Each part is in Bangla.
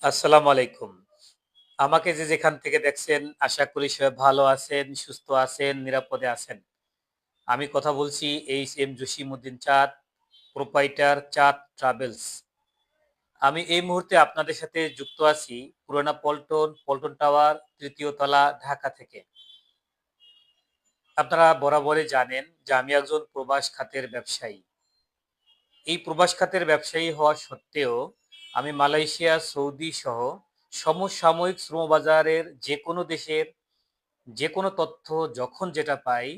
আসসালামু আলাইকুম। আমাকে যে যেখান থেকে দেখছেন আশা করি সবাই ভালো আছেন, সুস্থ আছেন, নিরাপদে আছেন। আমি কথা বলছি এইচ.এম. জসিমউদ্দিন চাঁদ, প্রোপাইটার চাঁদ ট্রাভেলস। আমি এই মুহূর্তে আপনাদের সাথে যুক্ত আছি পুরানা পল্টন, পল্টন টাওয়ার, ৩য় তলা, ঢাকা থেকে। আপনারা বরাবরই জানেন যে আমি একজন প্রবাস খাতের ব্যবসায়ী। এই প্রবাস খাতের ব্যবসায়ী হওয়া সত্ত্বেও আমি মালয়েশিয়া, সৌদি সহ সমসাময়িক শ্রমবাজারের যেকোনো দেশের যেকোনো তথ্য যখন যেটা পাই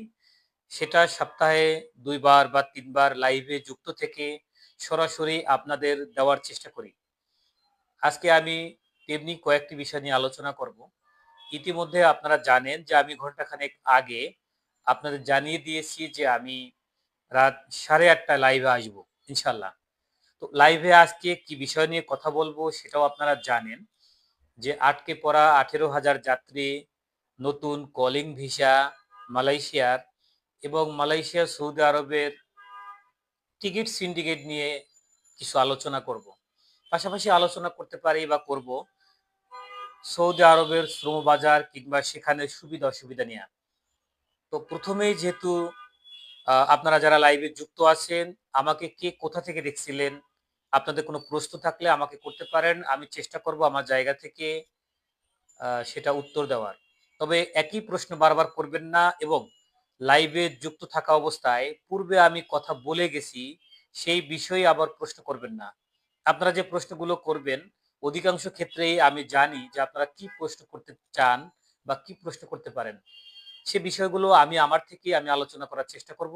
সেটা সপ্তাহে ২ বার বা ৩ বার লাইভে যুক্ত থেকে সরাসরি আপনাদের দেওয়ার চেষ্টা করি। আজকে আমি তেমনি কয়েকটি বিষয় নিয়ে আলোচনা করব। ইতিমধ্যে আপনারা জানেন যে আমি ঘন্টাখানেক আগে আপনাদের জানিয়ে দিয়েছি যে আমি রাত 8:30 লাইভে আসবো ইনশাল্লাহ। তো লাইভে আজকে কি বিষয় নিয়ে কথা বলবো সেটাও আপনারা জানেন যে আটকে পড়া 18,000 যাত্রী, নতুন কলিং ভিসা মালয়েশিয়ার এবং মালয়েশিয়া সৌদি আরবের টিকিট সিন্ডিকেট নিয়ে কিছু আলোচনা করব। পাশাপাশি আলোচনা করতে পারি বা করব সৌদি আরবের শ্রমবাজার কিংবা সেখানে সুবিধা অসুবিধা নিয়ে। তো প্রথমেই যেহেতু আপনারা যারা লাইভে যুক্ত আছেন, আমাকে কে কোথা থেকে দেখছিলেন, আপনাদের কোনো প্রশ্ন থাকলে আমাকে করতে পারেন। আমি চেষ্টা করব আমার জায়গা থেকে সেটা উত্তর দেওয়ার। তবে একই প্রশ্ন বারবার করবেন না এবং লাইভে যুক্ত থাকা অবস্থায় পূর্বে আমি কথা বলে গেছি সেই বিষয়ে আবার প্রশ্ন করবেন না। আপনারা যে প্রশ্নগুলো করবেন অধিকাংশ ক্ষেত্রেই আমি জানি যে আপনারা কি প্রশ্ন করতে চান বা কি প্রশ্ন করতে পারেন। সে বিষয়গুলো আমার থেকেই আমি আলোচনা করার চেষ্টা করব।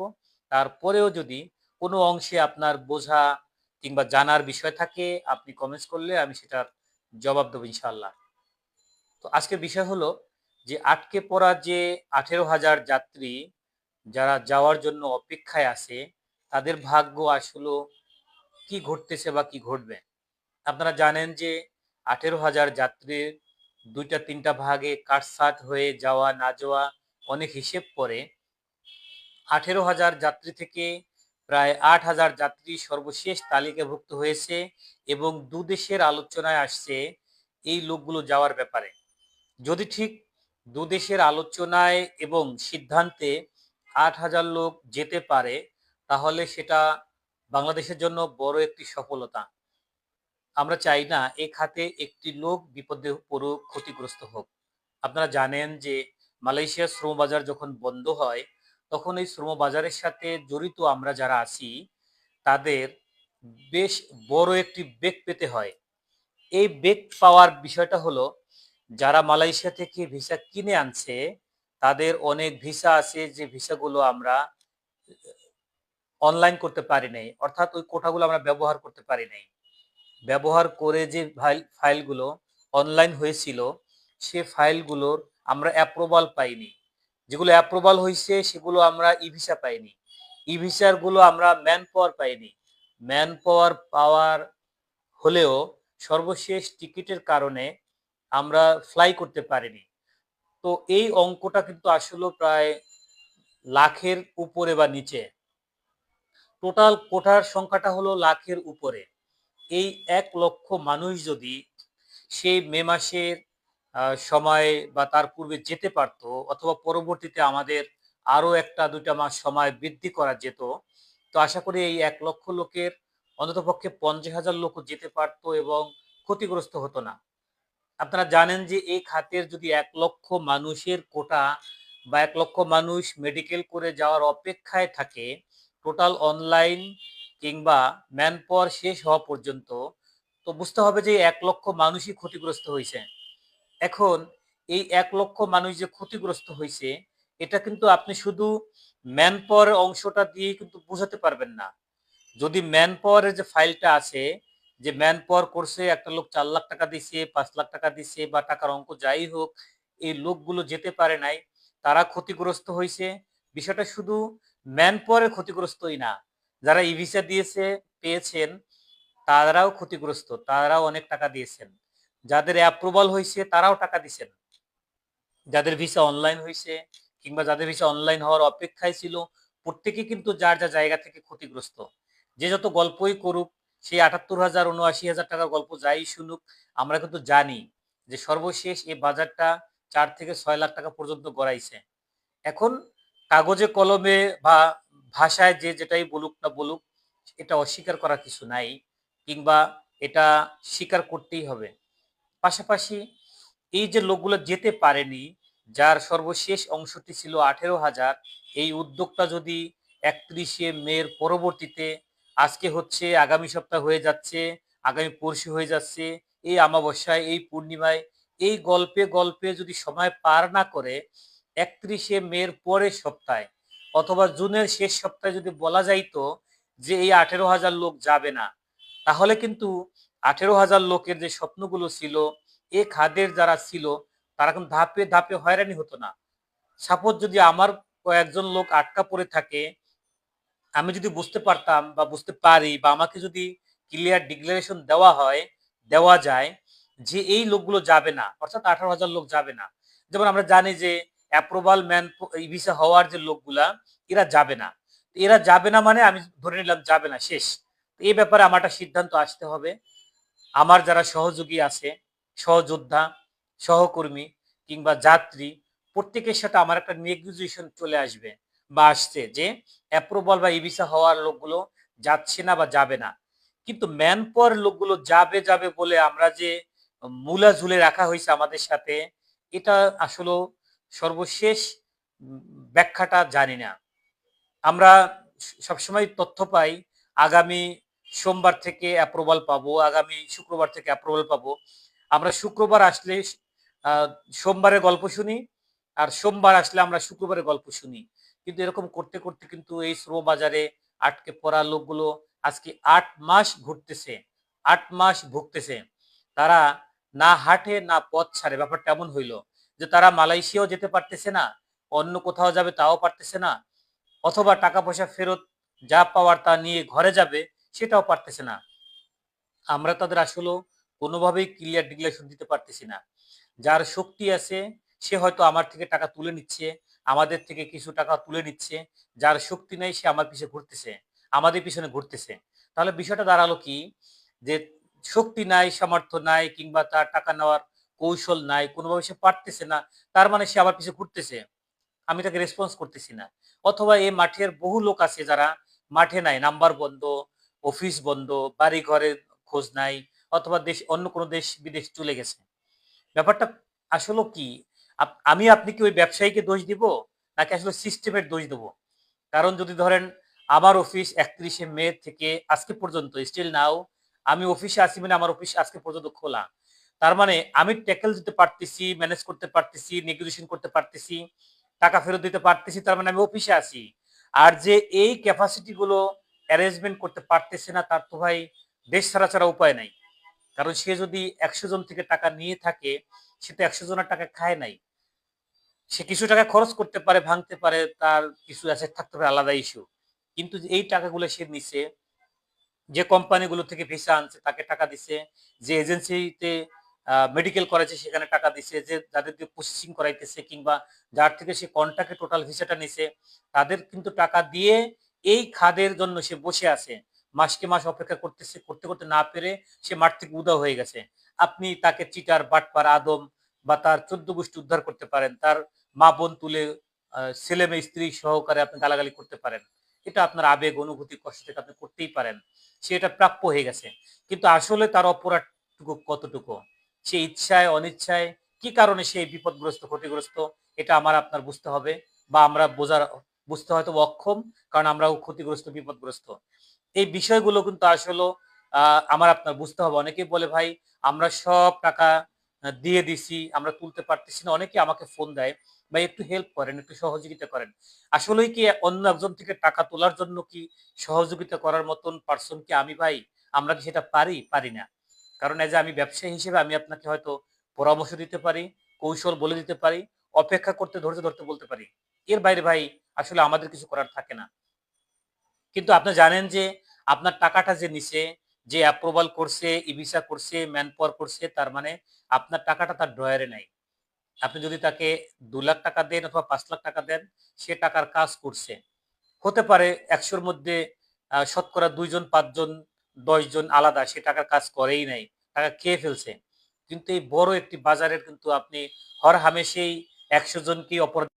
তারপরেও যদি কোনো অংশে আপনার বোঝা কিংবা জানার বিষয় থাকে আপনি কমেন্টস করলে আমি সেটার জবাব দেব ইনশাআল্লাহ। তো আজকের বিষয় হলো যে আটকে পড়া যে 18,000 যাত্রী যারা যাওয়ার জন্য অপেক্ষায় আছে তাদের ভাগ্য আসলে কি ঘটতেছে বা কি ঘটবে। আপনারা জানেন যে 18,000 যাত্রীর ২টা ৩টা ভাগে কাটছাঁট হয়ে যাওয়া না যাওয়া অনেক হিসেব করে 18,000 যাত্রী থেকে প্রায় 8,000 যাত্রী সর্বশেষ তালিকাভুক্ত হয়েছে এবং দুদেশের আলোচনায় আসছে এই লোকগুলো যাওয়ার ব্যাপারে। যদি ঠিক দুদেশের আলোচনায় এবং সিদ্ধান্তে 8,000 লোক যেতে পারে তাহলে সেটা বাংলাদেশের জন্য বড় একটি সফলতা। আমরা চাই না এ খাতে একটি লোক বিপদে পড়ুক, ক্ষতিগ্রস্ত হোক। আপনারা জানেন যে মালয়েশিয়ার শ্রমবাজার যখন বন্ধ হয় তখন এই শ্রমবাজারের সাথে জড়িত আমরা যারা আছি তাদের বেশ বড় একটি বেগ পেতে হয়। এই বেগ পাওয়ার বিষয়টা হলো যারা মালয়েশিয়া থেকে ভিসা কিনে আনছে তাদের অনেক ভিসা আছে যে ভিসাগুলো আমরা অনলাইন করতে পারি নাই, অর্থাৎ ওই কোটাগুলো আমরা ব্যবহার করতে পারি নাই। ব্যবহার করে যে ফাইলগুলো অনলাইন হয়েছিল সে ফাইলগুলোর আমরা অ্যাপ্রুভাল পাইনি। যেগুলো অ্যাপ্রুভাল হয়েছে সেগুলো আমরা ই ভিসা পাইনি। ই ভিসার গুলো আমরা ম্যান পাওয়ার পাইনি। ম্যান পাওয়ার পাওয়ার হলেও সর্বশেষ টিকিটের কারণে আমরা ফ্লাই করতে পারিনি। তো এই অঙ্কটা কিন্তু আসলে প্রায় লাখের উপরে বা নিচে। টোটাল কোটার সংখ্যাটা হলো লাখের উপরে। এই ১,০০,০০০ মানুষ যদি সেই মে মাসের সময় বা তার পূর্বে যেতে পারত অথবা পরবর্তীতে আমাদের আরো ১টা ২টা মাস সময় বৃদ্ধি করা যেত, তো আশা করি এই ১,০০,০০০ লোকের অন্ততপক্ষে ৫০,০০০ লোকও যেতে পারত এবং ক্ষতিগ্রস্ত হতো না। আপনারা জানেন যে এই খাতের যদি ১,০০,০০০ মানুষের কোটা বা ১,০০,০০০ মানুষ মেডিকেল করে যাওয়ার অপেক্ষায় থাকে টোটাল অনলাইন কিংবা ম্যান পাওয়ার শেষ হওয়া পর্যন্ত, তো বুঝতে হবে যে ১,০০,০০০ মানুষই ক্ষতিগ্রস্ত হইছে। এখন এই ১,০০,০০০ মানুষ যে ক্ষতিগ্রস্ত হইছে এটা কিন্তু আপনি শুধু ম্যান পাওয়ার অংশটা দিয়ে কিন্তু বোঝাতে পারবেন না। যদি ম্যান পাওয়ারের যে ফাইলটা আছে যে ম্যান পাওয়ার করছে একটা লোক ৪,০০,০০০ টাকা দিছে, ৫,০০,০০০ টাকা দিছে বা টাকার অঙ্ক যাই হোক, এই লোকগুলো যেতে পারে নাই, তারা ক্ষতিগ্রস্ত হইছে। বিষয়টা শুধু ম্যান পাওয়ারের ক্ষতিগ্রস্তই না। যারা ই-ভিসা দিয়েছে, পেয়েছেন তারাও ক্ষতিগ্রস্ত। তারাও অনেক টাকা দিয়েছেন। যাদের অ্যাপ্রুভাল হইছে তারাও টাকা দিছেন। যাদের ভিসা অনলাইন হইছে কিংবা যাদের ভিসা অনলাইন হওয়ার অপেক্ষায় ছিল প্রত্যেকেই কিন্তু যার জায়গা থেকে ক্ষতিগ্রস্ত। যে যত গল্পই করুক সেই ৭৮,০০০ ৭৯,০০০ টাকার গল্প যাই শুনুক, আমরা কিন্তু জানি যে সর্বশেষ এই বাজারটা ৪ থেকে ৬ লাখ টাকা পর্যন্ত গড়াইছে। এখন কাগজে কলমে বা ভাষায় যে যেটাই বলুক না বলুক, এটা অস্বীকার করার কিছু নাই, কিংবা এটা স্বীকার করতেই হবে। পাশাপাশি এই যে লোকগুলো যেতে পারেনি, যার সর্বশেষ অংশটি ছিল ১৮,০০০, এই উদ্যোগটা যদি ৩১শে মের পরবর্তীতে, আজকে হচ্ছে আগামী সপ্তাহ হয়ে যাচ্ছে, আগামী পরশু হয়ে যাচ্ছে, এই অমাবস্যায়, এই পূর্ণিমায়, এই গল্পে গল্পে যদি সময় পার না করে ৩১শে মের পরের সপ্তাহে অথবা জুনের শেষ সপ্তাহে যদি বলা যাইতো যে এই ১৮,০০০ লোক যাবে না, তাহলে কিন্তু ১৮,০০০ লোকের যে স্বপ্নগুলো ছিল, এ খাদের যারা ছিল, তারা কিন্তু ধাপে ধাপে হয়রানি হতো না। সাপোজ যদি আমার কয়েকজন লোক আটকা পড়ে থাকে, আমি যদি বুঝতে পারতাম বা বুঝতে পারি, বা আমাকে যদি ক্লিয়ার ডিক্লারেশন দেওয়া হয়, দেওয়া যায় যে এই লোকগুলো যাবে না, অর্থাৎ ১৮,০০০ লোক যাবে না। যেমন আমরা জানি যে অ্যাপ্রুভাল ম্যান ভিসা হওয়ার যে লোকগুলা, এরা যাবে না। এরা যাবে না মানে আমি ধরে নিলাম যাবে না, শেষ। এই ব্যাপারে আমার একটা সিদ্ধান্ত আসতে হবে। আমার যারা সহযোগী আছে, সহযোদ্ধা, সহকর্মী কিংবা যাত্রী, প্রত্যেকের সাথে আমার একটা নেগোসিয়েশন চলে আসবে বা আসছে যে অ্যাপ্রুভাল বা ই ভিসা হওয়ার লোকগুলো যাচ্ছে না বা যাবে না। কিন্তু ম্যান পাওয়ার লোকগুলো যাবে যাবে বলে আমরা যে মূলা ঝুলে রাখা হয়েছে আমাদের সাথে, এটা আসলে সর্বশেষ উম ব্যাখ্যাটা জানি না। আমরা সবসময় তথ্য পাই আগামী সোমবার থেকে অ্যাপ্রুভাল পাবো, আগামী শুক্রবার থেকে অ্যাপ্রুভাল পাবো। আমরা শুক্রবার আসলে আহ, সোমবারের গল্প শুনি, আর সোমবার আসলে আমরা শুক্রবারের গল্প শুনি। কিন্তু এরকম করতে করতে কিন্তু এই শ্রম বাজারে আটকে পড়া লোকগুলো আজকে ৮ মাস ঘুরতেছে, ৮ মাস ভুগতেছে। তারা না হাঁটে না পথ ছাড়ে। ব্যাপারটা এমন হইলো যে তারা মালয়েশিয়াও যেতে পারতেছে না, অন্য কোথাও যাবে তাও পারতেছে না, অথবা টাকা পয়সা ফেরত যা পাওয়ার তা নিয়ে ঘরে যাবে সেটাও পারতেছে না। আমরা তাদের আসলেও কোনোভাবেই ক্লিয়ার ডিক্লারেশন দিতে পারতেছি না। যার শক্তি আছে সে হয়তো আমার থেকে টাকা তুলে নিচ্ছে, আমাদের থেকে কিছু টাকা তুলে নিচ্ছে। যার শক্তি নেই সে আমার পিছে ঘুরতেছে, আমাদের পিছনে ঘুরতেছে। তাহলে বিষয়টা দাঁড়ালো কি, যে শক্তি নাই, সামর্থ্য নাই, কিংবা তার টাকা নেওয়ার কৌশল নাই, কোনোভাবে সে পারতেছে না, তার মানে সে আমার পিছে ঘুরতেছে, আমি তাকে রেসপন্স করতেছি না। অথবা এই মাঠের বহু লোক আছে যারা মাঠে নাই, নাম্বার বন্ধ, অফিস বন্ধ, বাড়ি ঘরের খোঁজ নাই, অথবা দেশ, অন্য কোনো দেশ বিদেশ চলে গেছে। ব্যাপারটা আসলে কি, আমি আপনি কি ওই ব্যবসায়ীকে দোষ দিব, নাকি আসলে সিস্টেমের দোষ দেব? কারণ যদি ধরেন আমার অফিস ৩১শে মে থেকে আজকে পর্যন্ত স্টিল নাও আমি অফিসে আছি, মানে আমার অফিস আজকে পর্যন্ত খোলা, তার মানে আমি ট্যাকেল দিতে পারতেছি, ম্যানেজ করতে পারতেছি, নেগোসিয়েশন করতে পারতেছি, টাকা ফেরত দিতে পারতেছি, তার মানে আমি অফিসে আছি। আর যে এই ক্যাপাসিটি গুলো অ্যারেঞ্জমেন্ট করতে পারতেছে না, তার তো ভাই দেশ ছাড়া ছাড়া উপায় নাই। কারণ সে যদি ১০০ জন থেকে টাকা নিয়ে থাকে, সে তো ১০০ জনের টাকা খায় নাই। সে কিছু টাকা খরচ করতে পারে, ভাঙতে পারে, তার কিছু অ্যাসেট থাকতে পারে, আলাদা ইস্যু। কিন্তু এই টাকাগুলো সে নিছে, যে কোম্পানিগুলো থেকে ভিসা আনছে তাকে টাকা দিছে, যে এজেন্সিতে মেডিকেল করাইছে সেখানে টাকা দিছে, যে যাদের দিয়ে প্রসেসিং করাইতেছে কিংবা যার থেকে সে কন্ট্রাক্টে টোটাল ভিসাটা নিছে, তাদের কিন্তু টাকা দিয়ে এই খাদের জন্য সে বসে আছে, মাসকে মাস অপেক্ষা করতেছে, করতে করতে না পেরে সে মাঠ থেকে উধাও হয়ে গেছে। আপনি তাকে চিটার, বাটপার, আদম বা তার ১৪ গোষ্ঠী উদ্ধার করতে পারেন, তার মা বোন তুলে ছেলে মেয়ে স্ত্রী সহকারে আপনি গালাগালি করতে পারেন, এটা আপনার আবেগ অনুভূতি কষ্ট থেকে আপনি করতেই পারেন, সে এটা প্রাপ্য হয়ে গেছে। কিন্তু আসলে তার অপরাধটুকু কতটুকু, সে ইচ্ছায় অনিচ্ছায় কি কারণে সে বিপদগ্রস্ত ক্ষতিগ্রস্ত, এটা আমার আপনার বুঝতে হবে, বা আমরা বুঝতে হয়তো অক্ষম, কারণ আমরাও ক্ষতিগ্রস্ত বিপদগ্রস্ত। এই বিষয়গুলো কিন্তু আসলে আমার আপনার বুঝতে হবে। অনেকেই বলে ভাই আমরা সব টাকা দিয়ে দিছি, আমরা তুলতে পারতেছি না। অনেকে আমাকে ফোন দেয়, ভাই একটু হেল্প করেন, একটু সহযোগিতা করেন। আসলেই কি অন্য একজন থেকে টাকা তোলার জন্য কি সহযোগিতা করার মতন পার্সন কি আমি ভাই? আমরা কি সেটা পারি? পারি না। কারণ এই যে আমি ব্যবসায়ী হিসেবে আমি আপনাকে হয়তো পরামর্শ দিতে পারি, কৌশল বলে দিতে পারি, অপেক্ষা করতে ধৈর্য ধরতে বলতে পারি। এর বাইরে ভাই আসলে আমাদের কিছু করার থাকে না। কিন্তু আপনি জানেন যে আপনার টাকাটা যে নিছে, যে অ্যাপ্রুভাল করছে, ই ভিসা করছে, ম্যান পাওয়ার করছে, তার মানে আপনার টাকাটা তার ড্রয়ারে নাই। আপনি যদি তাকে ২ লাখ টাকা দেন অথবা ৫ লাখ টাকা দেন, সে টাকার কাজ করছে। হতে পারে ১০০ র মধ্যে শতকরা ২ জন ৫ জন 10 জন আলাদা সে টাকার কাজ করেই নাই, টাকা খেয়ে ফেলছে। কিন্তু এই বড় একটি বাজারের কিন্তু আপনি হর হামেশেই 100 জনকেই অপরাধ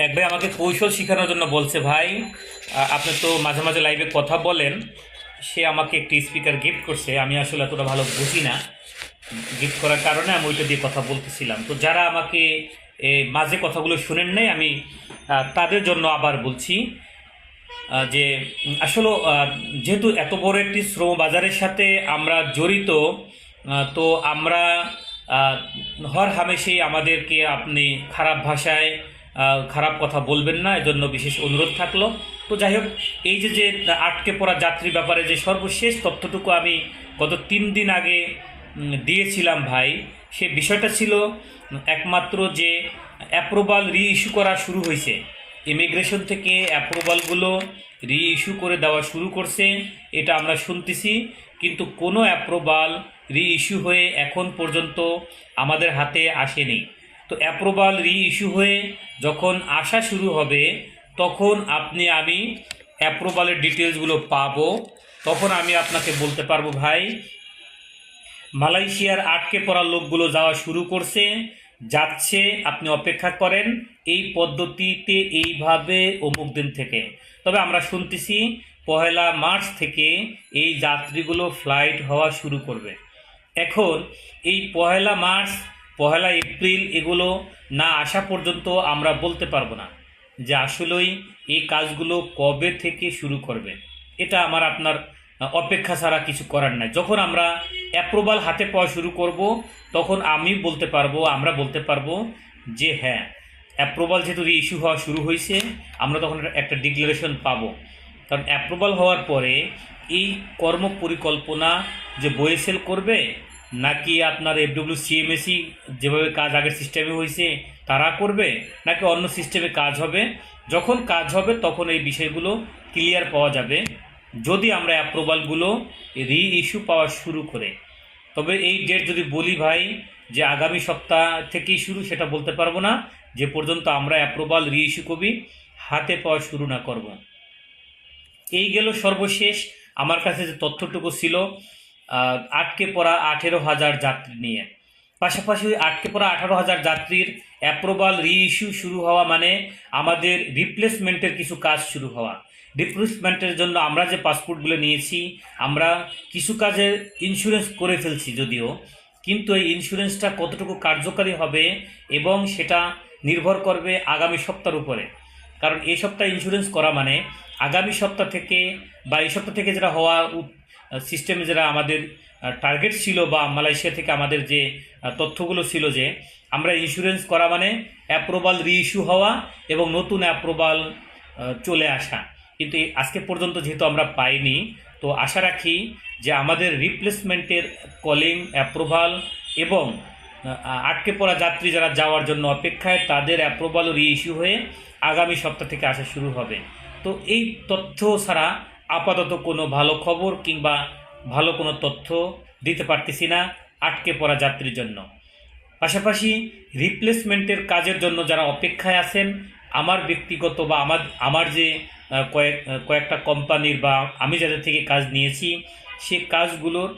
এক ভাই আমাকে কৌশল শেখানোর জন্য বলছে ভাই, আপনি তো মাঝে মাঝে লাইভে কথা বলেন, সে আমাকে একটি স্পিকার গিফট করছে, আমি আসলে এতটা ভালো বুঝি না, গিফট করার কারণে আমি ওইটা দিয়ে কথা বলতেছিলাম। তো যারা আমাকে মাঝে কথাগুলো শুনেন নাই, আমি তাদের জন্য আবার বলছি যে আসলে যেহেতু এত বড় একটি শ্রম বাজারের সাথে আমরা জড়িত, তো আমরা আহ, হর হামেশাই আমাদেরকে আপনি খারাপ ভাষায় খারাপ কথা বলবেন না, এজন্য বিশেষ অনুরোধ থাকলো। তো যাই হোক, এই যে যে আটকে পড়া যাত্রীর ব্যাপারে যে সর্বশেষ তথ্যটুকু আমি গত 3 দিন আগে দিয়েছিলাম ভাই, সে বিষয়টা ছিল একমাত্র যে অ্যাপ্রুভাল রি ইস্যু করা শুরু হয়েছে, ইমিগ্রেশন থেকে অ্যাপ্রুভালগুলো রি ইস্যু করে দেওয়া শুরু করছে, এটা আমরা শুনতেছি। কিন্তু কোনো অ্যাপ্রুভাল রি ইস্যু হয়ে এখন পর্যন্ত আমাদের হাতে আসেনি। তো অ্যাপ্রুভাল রি ইস্যু হয়ে যখন আসা শুরু হবে, তখন আমি অ্যাপ্রুভালের ডিটেলসগুলো পাবো, তখন আমি আপনাকে বলতে পারবো ভাই মালয়েশিয়ার আটকে পড়া লোকগুলো যাওয়া শুরু করছে, যাচ্ছে, আপনি অপেক্ষা করেন এই পদ্ধতিতে এইভাবে অমুক দিন থেকে। তবে আমরা শুনতেছি 1 মার্চ থেকে এই যাত্রীগুলো ফ্লাইট হওয়া শুরু করবে। এখন এই 1 মার্চ, 1 এপ্রিল এগুলো না আসা পর্যন্ত আমরা বলতে পারবো না যে আসলেই এই কাজগুলো কবে থেকে শুরু করবে। এটা আমার আপনার অপেক্ষা ছাড়া কিছু করার নাই। যখন আমরা অ্যাপ্রুভাল হাতে পাওয়া শুরু করব, তখন আমরা বলতে পারবো যে হ্যাঁ, অ্যাপ্রুভাল যেহেতু ইস্যু হওয়া শুরু হয়েছে, আমরা তখন একটা ডিক্লারেশন পাবো। কারণ অ্যাপ্রুভাল হওয়ার পরে এই কর্ম পরিকল্পনা যে বয়েসেল করবে, নাকি আপনার সিএমএসি যেভাবে কাজ আগের সিস্টেমে হয়েছে তারা করবে, নাকি অন্য সিস্টেমে কাজ হবে, যখন কাজ হবে তখন এই বিষয়গুলো ক্লিয়ার পাওয়া যাবে, যদি আমরা অ্যাপ্রুভালগুলো রি ইস্যু পাওয়া শুরু করে। তবে এই ডেট যদি বলি ভাই যে আগামী সপ্তাহ থেকেই শুরু, সেটা বলতে পারবো না যে পর্যন্ত আমরা অ্যাপ্রুভাল রি ইস্যু কবি হাতে পাওয়া শুরু না করব। এই গেল সর্বশেষ আমার কাছে যে তথ্যটুকু ছিল আটকে পড়া 18,000 যাত্রী নিয়ে। পাশাপাশি আটকে পড়া 18,000 যাত্রীর অ্যাপ্রুভাল রি ইস্যু শুরু হওয়া মানে আমাদের রিপ্লেসমেন্টের কিছু কাজ শুরু হওয়া। রিপ্লেসমেন্টের জন্য আমরা যে পাসপোর্টগুলো নিয়েছি, আমরা কিছু কাজের ইন্স্যুরেন্স করে ফেলছি যদিও, কিন্তু এই ইন্স্যুরেন্সটা কতটুকু কার্যকারী হবে এবং সেটা নির্ভর করবে আগামী সপ্তাহের উপরে। কারণ এই সপ্তাহে ইন্স্যুরেন্স করা মানে আগামী সপ্তাহ থেকে বা এই সপ্তাহ থেকে যেটা হওয়া সিস্টেমে যেটা আমাদের টার্গেট ছিল, বা মালয়েশিয়া থেকে আমাদের যে তথ্যগুলো ছিল যে আমরা ইন্স্যুরেন্স করা মানে অ্যাপ্রুভাল রি ইস্যু হওয়া এবং নতুন অ্যাপ্রুভাল চলে আসা। কিন্তু আজকে পর্যন্ত যেহেতু আমরা পাইনি, তো আশা রাখি যে আমাদের রিপ্লেসমেন্টের কলিং অ্যাপ্রুভাল এবং আটকে পড়া যাত্রী যারা যাওয়ার জন্য অপেক্ষায় তাদের অ্যাপ্রুভালও রিইস্যু হয়ে আগামী সপ্তাহ থেকে আসা শুরু হবে। তো এই তথ্য ছাড়া আপাতত কোনো ভালো খবর কিংবা ভালো কোনো তথ্য দিতে পারতেছি না আটকে পড়া যাত্রীর জন্য। পাশাপাশি রিপ্লেসমেন্টের কাজের জন্য যারা অপেক্ষায় আছেন, আমার ব্যক্তিগত বা আমার যে কয়েকটা কোম্পানির বা আমি যাদের থেকে কাজ নিয়েছি সে কাজগুলোর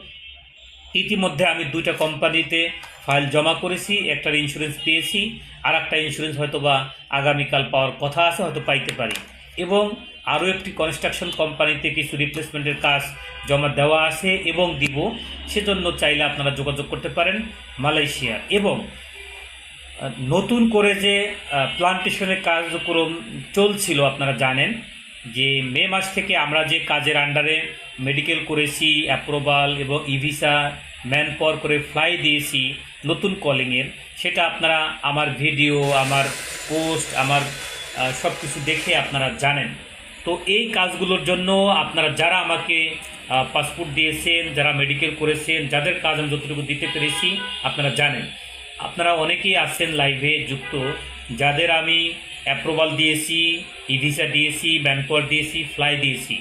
ইতিমধ্যে আমি 2টা কোম্পানিতে ফাইল জমা করেছি, একটার ইন্স্যুরেন্স পেয়েছি, আর একটা ইন্স্যুরেন্স হয়তো বা আগামীকাল পাওয়ার কথা আছে, হয়তো পাইতে পারি। এবং আরও একটি কনস্ট্রাকশন কোম্পানিতে কিছু রিপ্লেসমেন্টের কাজ জমা দেওয়া আছে এবং দিব, সেজন্য চাইলে আপনারা যোগাযোগ করতে পারেন মালয়েশিয়া। এবং নতুন করে যে প্লান্টেশনের কার্যক্রম চলছিল আপনারা জানেন যে মে মাস থেকে আমরা যে কাজের আন্ডারে মেডিকেল করেছি, অ্যাপ্রুভাল এবং ইভিসা ম্যান পাওয়ার করে ফ্লাই দিয়েছি নতুন কলিংয়ের, সেটা আপনারা আমার ভিডিও, আমার পোস্ট, আমার সব কিছু দেখে আপনারা জানেন। তো এই কাজগুলোর জন্য আপনারা যারা আমাকে পাসপোর্ট দিয়েছেন, যারা মেডিকেল করেছেন, যাদের কাজ আমি যতটুকু দিতে পেরেছি আপনারা জানেন। আপনারা অনেকেই আছেন লাইভে যুক্ত, যাদের আমি অ্যাপ্রুভাল দিয়েছি, ইভিসা দিয়েছি, ম্যানপাওয়ার দিয়েছি, ফ্লাই দিয়েছি।